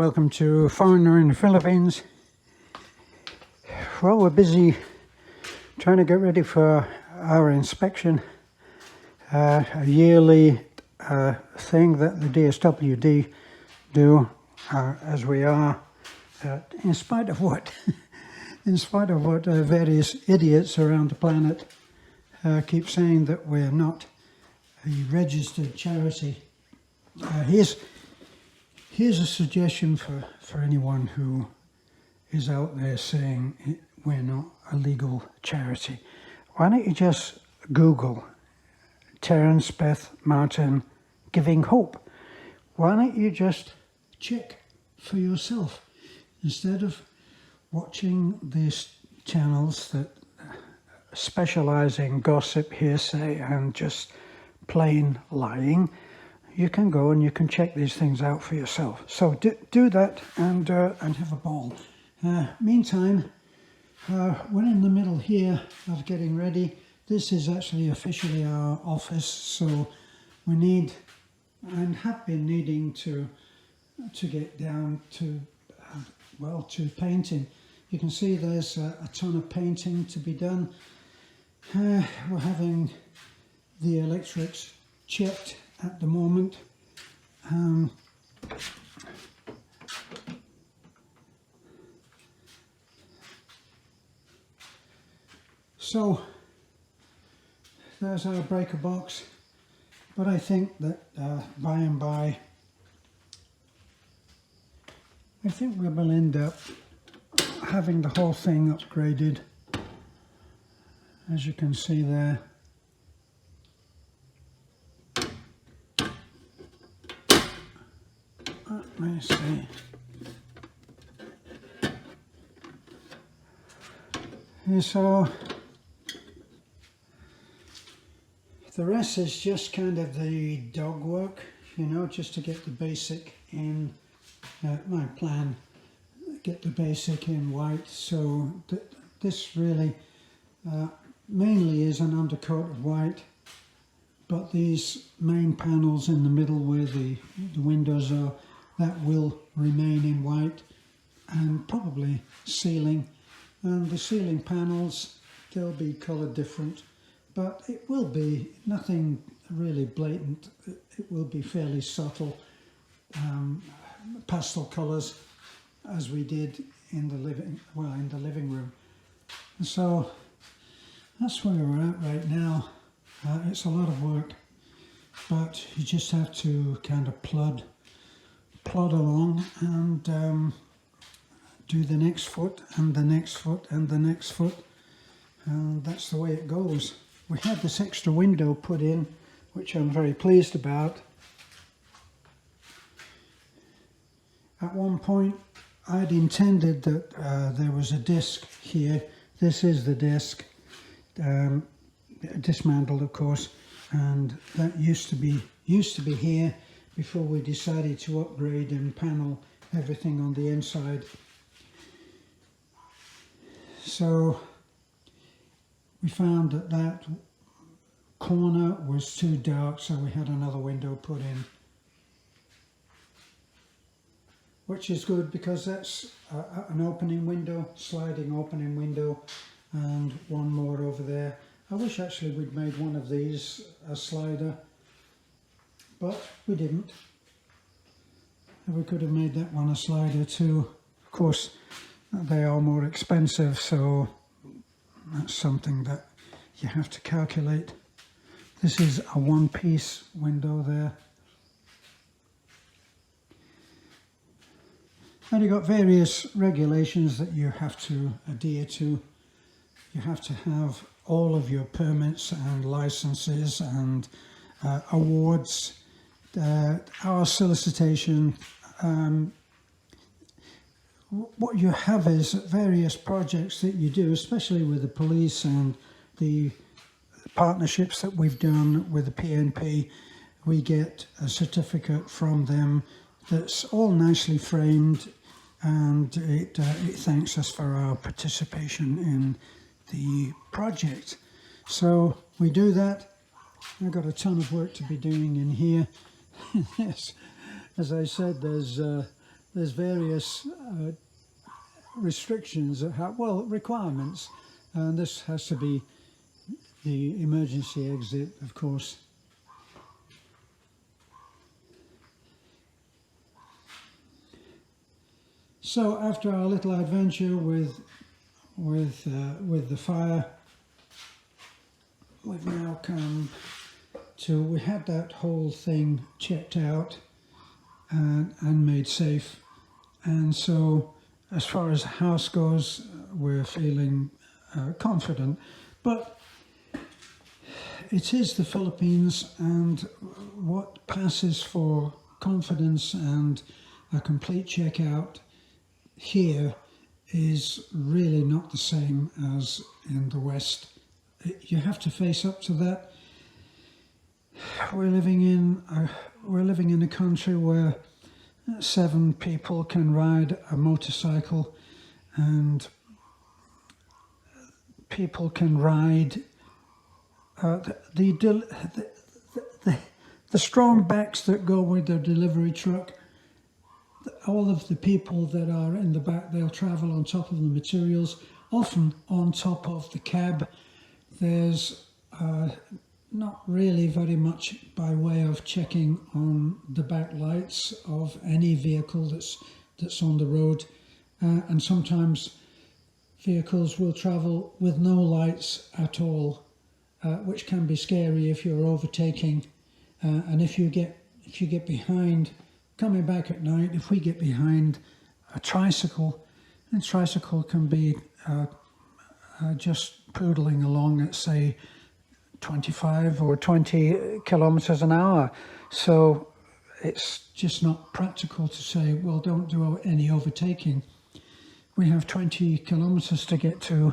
welcome to Foreigner in the Philippines. Well, we're busy trying to get ready for our inspection, a yearly thing that the DSWD do, as we are, in spite of what various idiots around the planet keep saying that we're not a registered charity. Here's a suggestion for anyone who is out there saying we're not a legal charity. Why don't you just Google Terence Beth Martin Giving Hope? Why don't you just check for yourself instead of watching these channels that specialize in gossip, hearsay, and just plain lying? You can go and you can check these things out for yourself. So do that and have a ball. Meantime, we're in the middle here of getting ready. This is actually officially our office, so we need and have been needing to get down to to painting. You can see there's a ton of painting to be done. We're having the electrics checked at the moment. So there's our breaker box, but I think that by and by I think we will end up having the whole thing upgraded, as you can see there. Let me see. And so the rest is just kind of the dog work, just to get the basic in. My plan, get the basic in white. So this really mainly is an undercoat of white, but these main panels in the middle where the windows are, that will remain in white, and probably ceiling. And the ceiling panels, they'll be coloured different, but it will be nothing really blatant. It will be fairly subtle pastel colours, as we did in the living room. And so that's where we're at right now. It's a lot of work, but you just have to kind of plod along and do the next foot and the next foot and the next foot, and that's the way it goes. We had this extra window put in, which I'm very pleased about. At one point I'd intended that there was a disc here. This is the disc, dismantled of course, and that used to be here before we decided to upgrade and panel everything on the inside. So we found that corner was too dark, so we had another window put in, which is good because that's an opening window, sliding opening window, and one more over there. I wish actually we'd made one of these a slider, but we didn't. We could have made that one a slider too. Of course, they are more expensive, so that's something that you have to calculate. This is a one-piece window there. And you've got various regulations that you have to adhere to. You have to have all of your permits and licenses and awards. Our solicitation, what you have is various projects that you do, especially with the police and the partnerships that we've done with the PNP. We get a certificate from them that's all nicely framed, and it thanks us for our participation in the project. So we do that. I've got a ton of work to be doing in here. Yes, as I said, there's there's various restrictions that have, well, requirements, and this has to be the emergency exit, of course. So after our little adventure with the fire, we've now come to, we had that whole thing checked out and made safe, and so as far as the house goes, we're feeling confident. But it is the Philippines, and what passes for confidence and a complete checkout here is really not the same as in the West. You have to face up to that. We're living in a country where 7 people can ride a motorcycle, and people can ride the strong backs that go with the delivery truck. All of the people that are in the back, they'll travel on top of the materials, often on top of the cab. There's not really very much by way of checking on the back lights of any vehicle that's on the road, and sometimes vehicles will travel with no lights at all, which can be scary if you're overtaking, and if you get behind, coming back at night, if we get behind a tricycle, and tricycle can be just poodling along at, say, 25 or 20 kilometers an hour. So it's just not practical to say, well, don't do any overtaking. We have 20 kilometers to get through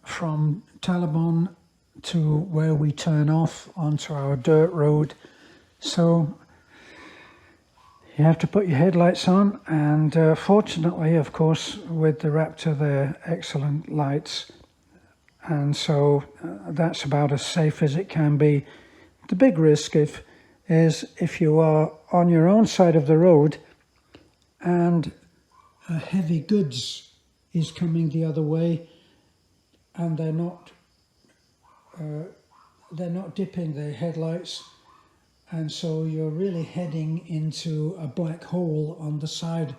from Taliban to where we turn off onto our dirt road. So you have to put your headlights on, and fortunately, of course, with the Raptor, they're excellent lights, and so that's about as safe as it can be. The big risk is if you are on your own side of the road and heavy goods is coming the other way, and they're not dipping their headlights, and so you're really heading into a black hole on the side,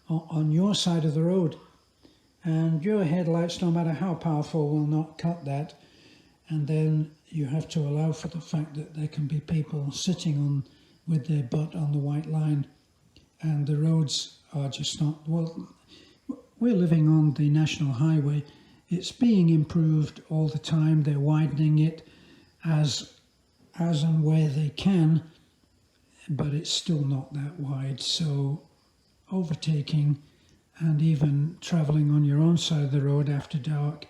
on your side of the road, and your headlights, no matter how powerful, will not cut that. And then you have to allow for the fact that there can be people sitting on with their butt on the white line, and the roads are just not, well, we're living on the national highway. It's being improved all the time. They're widening it as and where they can, but it's still not that wide. So overtaking and even travelling on your own side of the road after dark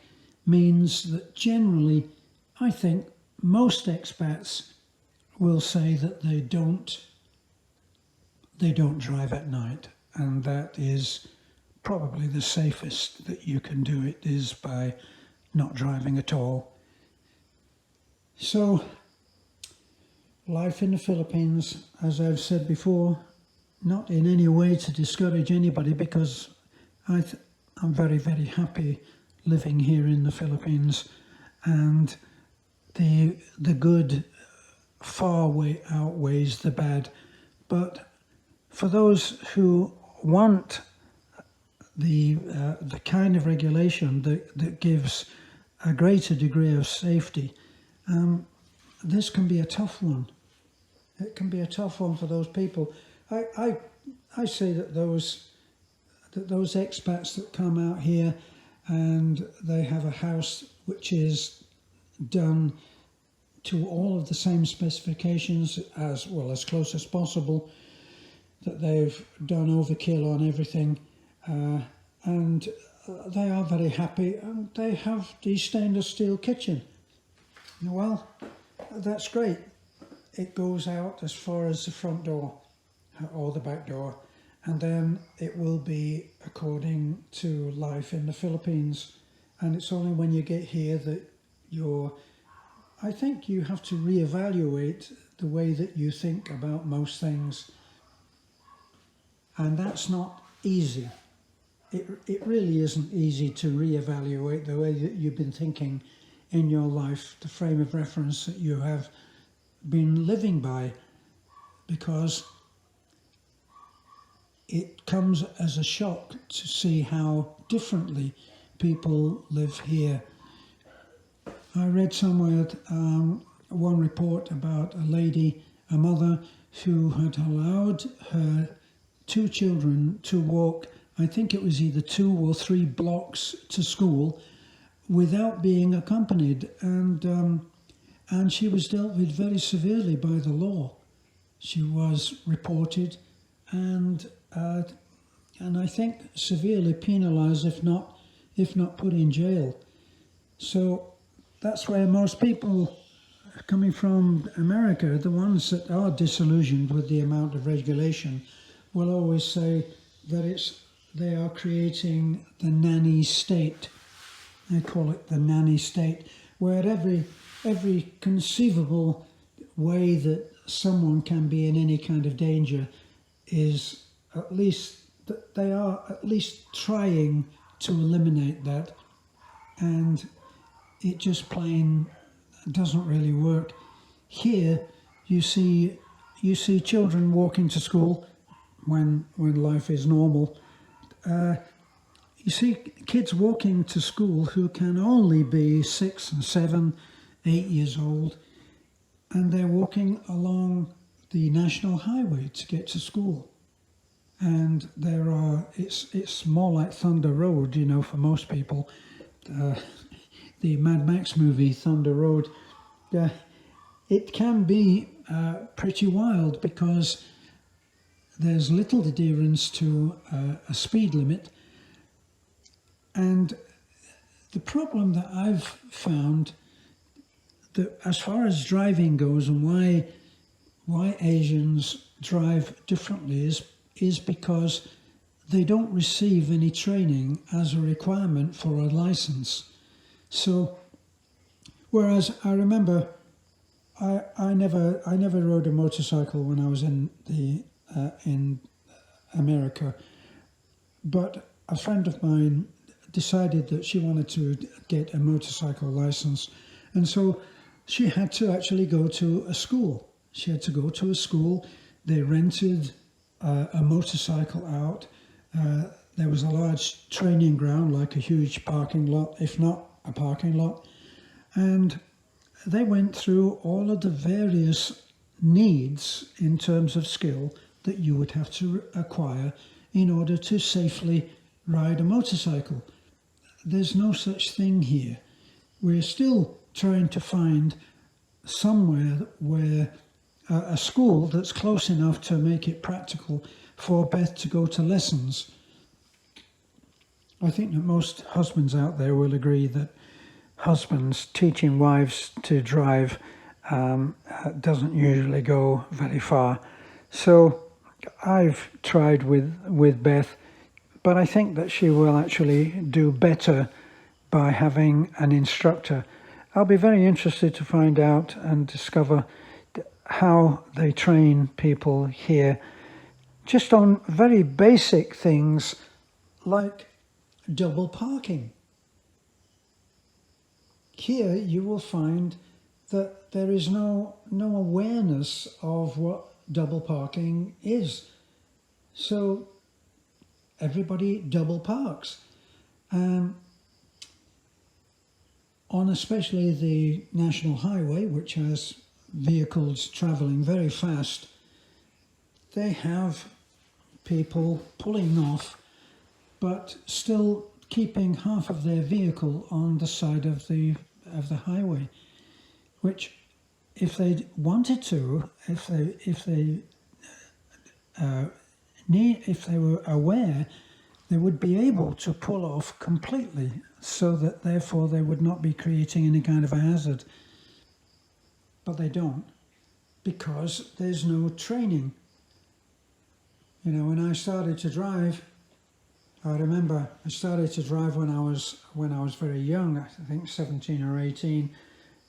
means that generally, I think most expats will say that they don't drive at night, and that is probably the safest that you can do it, is by not driving at all. So life in the Philippines, as I've said before, not in any way to discourage anybody, because I'm very, very happy living here in the Philippines, and the good far outweighs the bad. But for those who want the kind of regulation that gives a greater degree of safety, this can be a tough one. It can be a tough one for those people. I say that those expats that come out here and they have a house which is done to all of the same specifications, as well as close as possible, that they've done overkill on everything, and they are very happy, and they have the stainless steel kitchen. Well, that's great. It goes out as far as the front door or the back door, and then it will be according to life in the Philippines. And it's only when you get here that I think you have to reevaluate the way that you think about most things. And that's not easy. It really isn't easy to reevaluate the way that you've been thinking in your life, the frame of reference that you have been living by, because it comes as a shock to see how differently people live here. I read somewhere one report about a lady, a mother, who had allowed her 2 children to walk, I think it was either 2 or 3 blocks to school without being accompanied, and she was dealt with very severely by the law. She was reported and I think severely penalised, if not put in jail. So that's where most people coming from America, the ones that are disillusioned with the amount of regulation, will always say that they are creating the nanny state. They call it the nanny state, where every conceivable way that someone can be in any kind of danger is at least, that they are at least trying to eliminate that, and it just plain doesn't really work. Here you see children walking to school when life is normal. You see kids walking to school who can only be 6 and 7, 8 years old, and they're walking along the national highway to get to school. And it's more like Thunder Road, for most people. The Mad Max movie, Thunder Road. It can be pretty wild because there's little adherence to a speed limit. And the problem that I've found, that as far as driving goes and why Asians drive differently is because they don't receive any training as a requirement for a license. So, whereas I remember I never rode a motorcycle when I was in America, but a friend of mine decided that she wanted to get a motorcycle license, and so she had to actually go to a school. She had to go to a school. They rented a motorcycle out. There was a large training ground, like a huge parking lot, if not a parking lot, and they went through all of the various needs in terms of skill that you would have to acquire in order to safely ride a motorcycle. There's no such thing here. We're still trying to find somewhere where a school that's close enough to make it practical for Beth to go to lessons. I think that most husbands out there will agree that husbands teaching wives to drive doesn't usually go very far. So I've tried with Beth, but I think that she will actually do better by having an instructor. I'll be very interested to find out and discover how they train people here, just on very basic things like double parking. Here you will find that there is no awareness of what double parking is. So everybody double parks. On especially the national highway, which has vehicles travelling very fast, they have people pulling off, but still keeping half of their vehicle on the side of the highway, which, if they wanted to, if they were aware, they would be able to pull off completely, so that therefore they would not be creating any kind of a hazard. But they don't, because there's no training. When I started to drive, I remember I started to drive when I was very young, I think 17 or 18.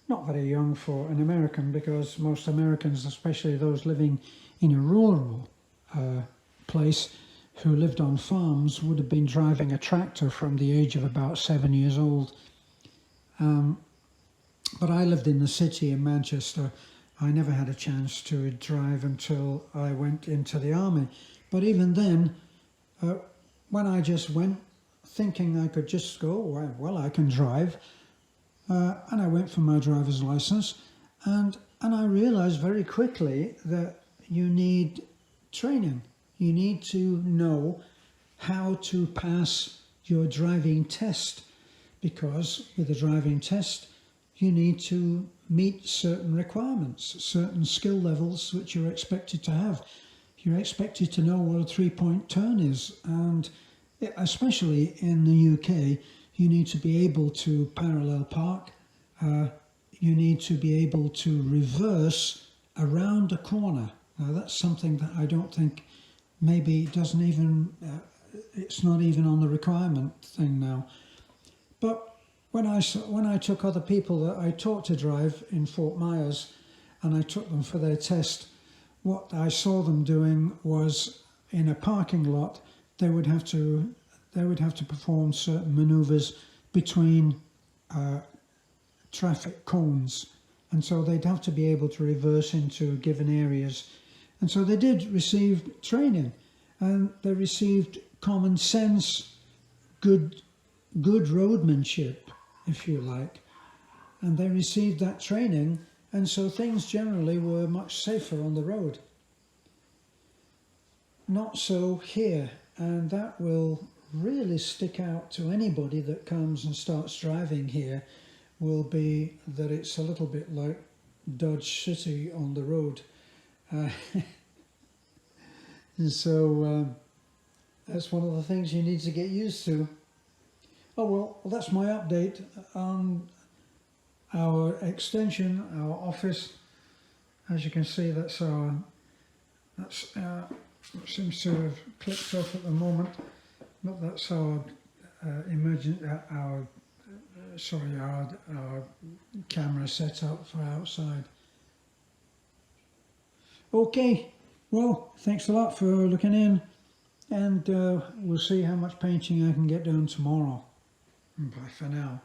Not very young for an American, because most Americans, especially those living in a rural place, who lived on farms would have been driving a tractor from the age of about 7 years old. But I lived in the city in Manchester. I never had a chance to drive until I went into the army. But even then, when I just went thinking I could just go, well, I can drive, and I went for my driver's license, and I realized very quickly that you need training. You need to know how to pass your driving test, because with a driving test, you need to meet certain requirements, certain skill levels which you're expected to have. You're expected to know what a three-point turn is, and especially in the UK, you need to be able to parallel park. You need to be able to reverse around a corner. Now that's something that I don't think maybe doesn't even, it's not even on the requirement thing now. But when I took other people that I taught to drive in Fort Myers, and I took them for their test, what I saw them doing was in a parking lot, they would have to perform certain maneuvers between traffic cones, and so they'd have to be able to reverse into given areas. And so they did receive training, and they received common sense, good roadmanship, if you like, and they received that training, and so things generally were much safer on the road. Not so here, and that will really stick out to anybody that comes and starts driving here, will be that it's a little bit like Dodge City on the road. And so that's one of the things you need to get used to. Oh well, that's my update on our extension, our office. As you can see, that seems to have clicked off at the moment. But that's our our camera setup for outside. Okay, well, thanks a lot for looking in, and we'll see how much painting I can get done tomorrow. Bye for now.